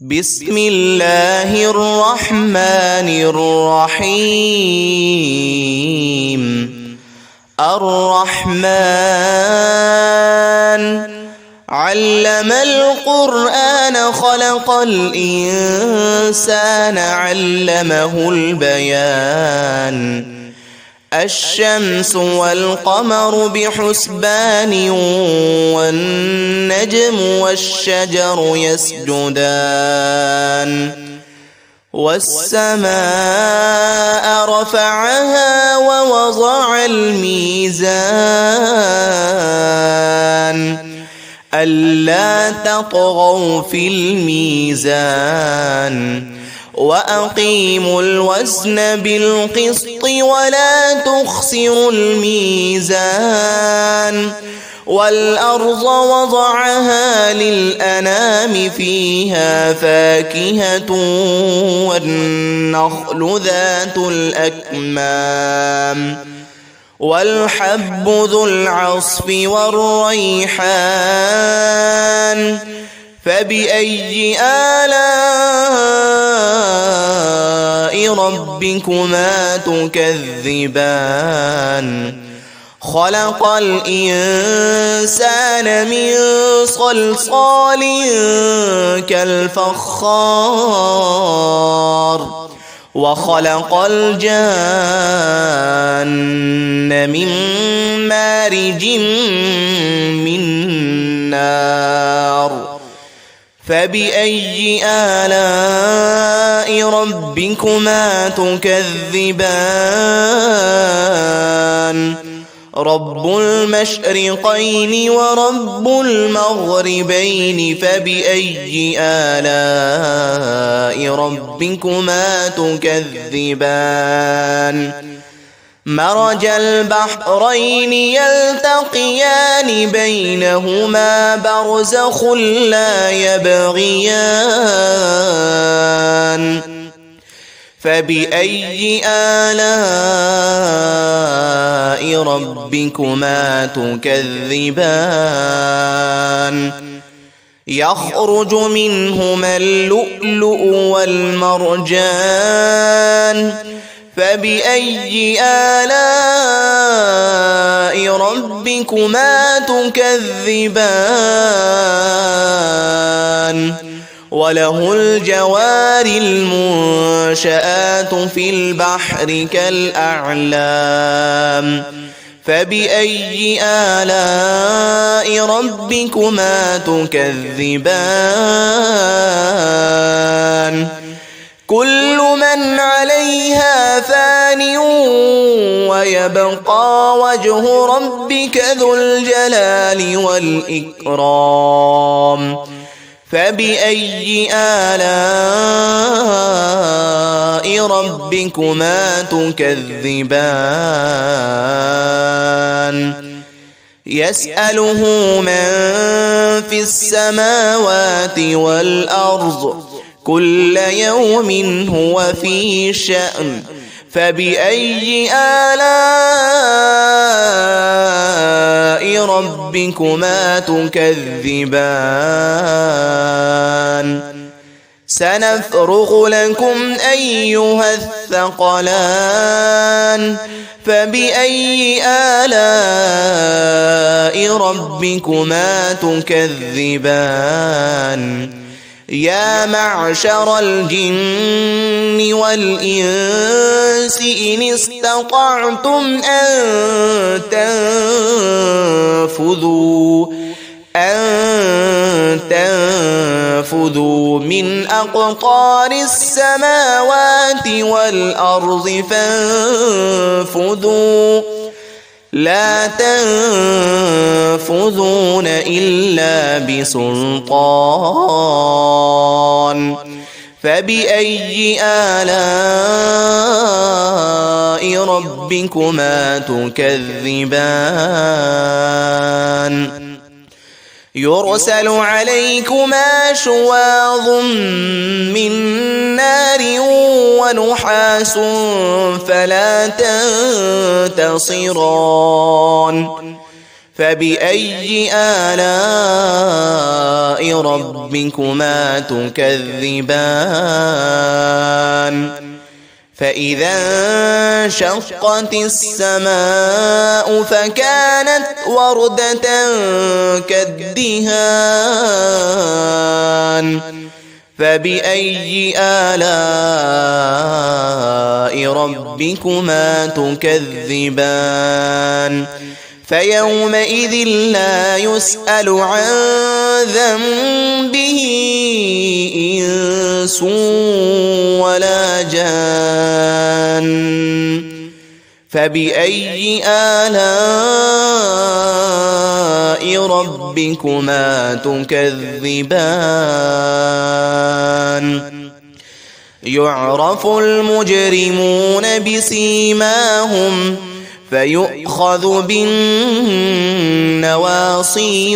بسم الله الرحمن الرحيم. الرحمن علم القرآن خلق الإنسان علمه البيان. الشمس والقمر بحسبان والنجم والشجر يسجدان. والسماء رفعها ووضع الميزان ألا تطغوا في الميزان وأقيموا الوزن بالقسط ولا تخسروا الميزان. والأرض وضعها للأنام فيها فاكهة والنخل ذات الأكمام والحب ذو العصف والريحان. فبأي آلاء ربكما تكذبان؟ خلق الإنسان من صلصال كالفخار وخلق الجان من مارج من نار. فبأي آلاء ربكما تكذبان؟ رب المشرقين ورب المغربين. فبأي آلاء ربكما تكذبان؟ مرج البحرين يلتقيان بينهما برزخ لا يبغيان. فبأي آلاء ربكما تكذبان؟ يخرج منهما اللؤلؤ والمرجان. فبأي آلاء ربكما تكذبان؟ وله الجوار المنشآت في البحر كالأعلام. فبأي آلاء ربكما تكذبان؟ كل من عليها فان ويبقى وجه ربك ذو الجلال والإكرام. فبأي آلاء ربكما تكذبان؟ يسأله من في السماوات والأرض كل يوم هو في شأن. فبأي آلاء ربكما تكذبان؟ سنفرغ لكم أيها الثقلان. فبأي آلاء ربكما تكذبان؟ يا معشر الجن والإنس إن استطعتم أن تنفذوا من أقطار السماوات والأرض فانفذوا لا تنفذون إلا بسلطان. فبأي آلاء ربكما تكذبان؟ يرسل عليكما شواظ من نار ونحاس فلا تنتصران. فبأي آلاء ربكما تكذبان فإذا انشقت السماء فكانت وردة كالدهان فبأي آلاء ربكما تكذبان فيومئذ لا يسأل عن ذنبه إنس ولا جان فبأي آلاء ربكما تكذبان يعرف المجرمون بسيماهم فيؤخذ بالنواصي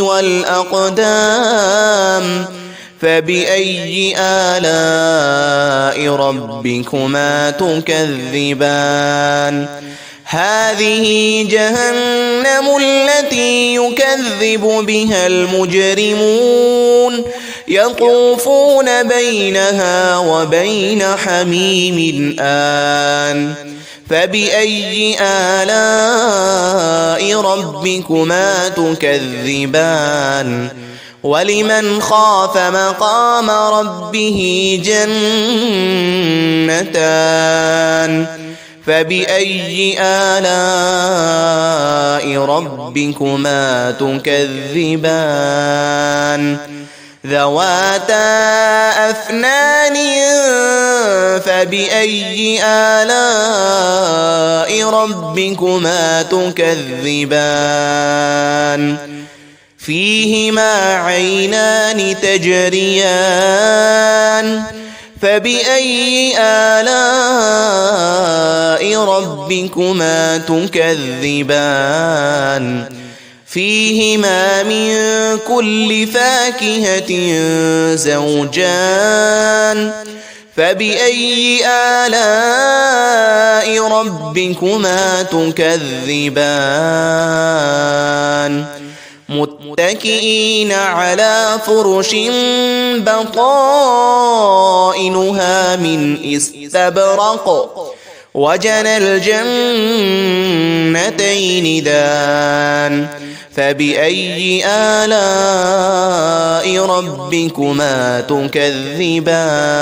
والأقدام فبأي آلاء ربكما تكذبان هذه جهنم التي يكذب بها المجرمون يطوفون بينها وبين حميم آن فبأي آلاء ربكما تكذبان ولمن خاف مقام ربه جنتان فبأي آلاء ربكما تكذبان ذواتا أفنان فبأي آلاء ربكما تكذبان فيهما عينان تجريان فبأي آلاء ربكما تكذبان فيهما من كل فاكهة زوجان فبأي آلاء ربكما تكذبان متكئين على فرش بطائنها من استبرق وجنى الجنتين دان فبأي آلاء ربكما تكذبان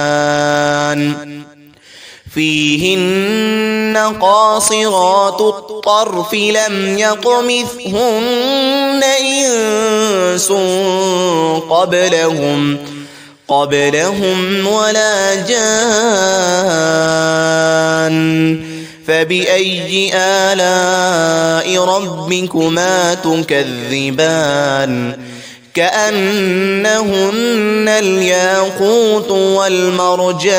فيهن قاصرات الطرف لم يطمثهن إنس قبلهم ولا جان فبأي آلاء ربكما تكذبان كأنهن الياقوت والمرجان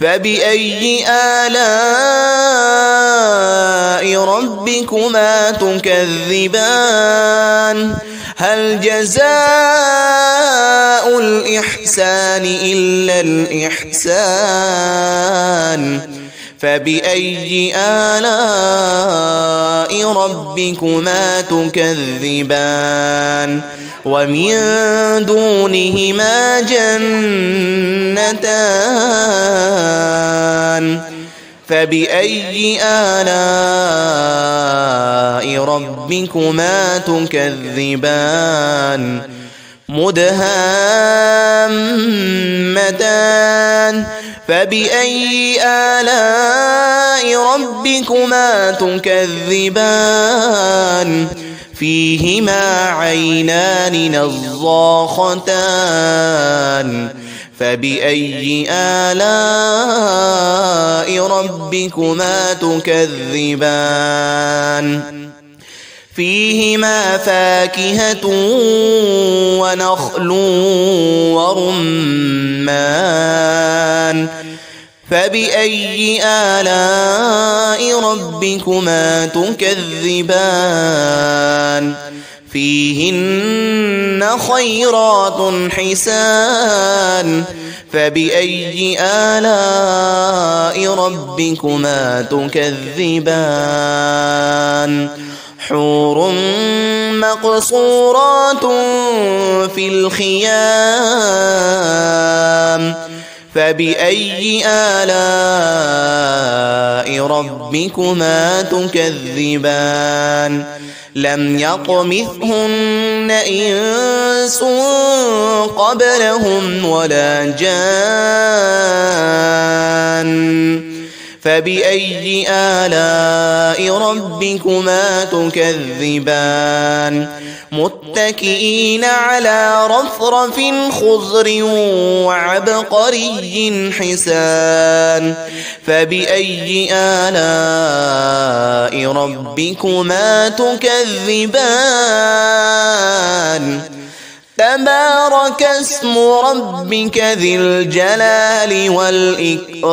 فبأي آلاء ربكما تكذبان هل جزاء الإحسان إلا الإحسان فبأي آلاء ربكما تكذبان ومن دونهما جنتان فبأي آلاء ربكما تكذبان مدهامتان فبأي آلاء ربكما تكذبان فيهما عينان نضاختان فبأي آلاء ربكما تكذبان فيهما فاكهة ونخل ورمان فبأي آلاء ربكما تكذبان فيهن خيرات حسان فبأي آلاء ربكما تكذبان حور مقصورات في الخيام فبأي آلاء ربكما تكذبان لم يطمثهن إنس قبلهم ولا جان فبأي آلاء ربكما تكذبان متكئين على رفرف خضر وعبقري حسان فبأي آلاء ربكما تكذبان تبارك اسم ربك ذي الجلال والإكرام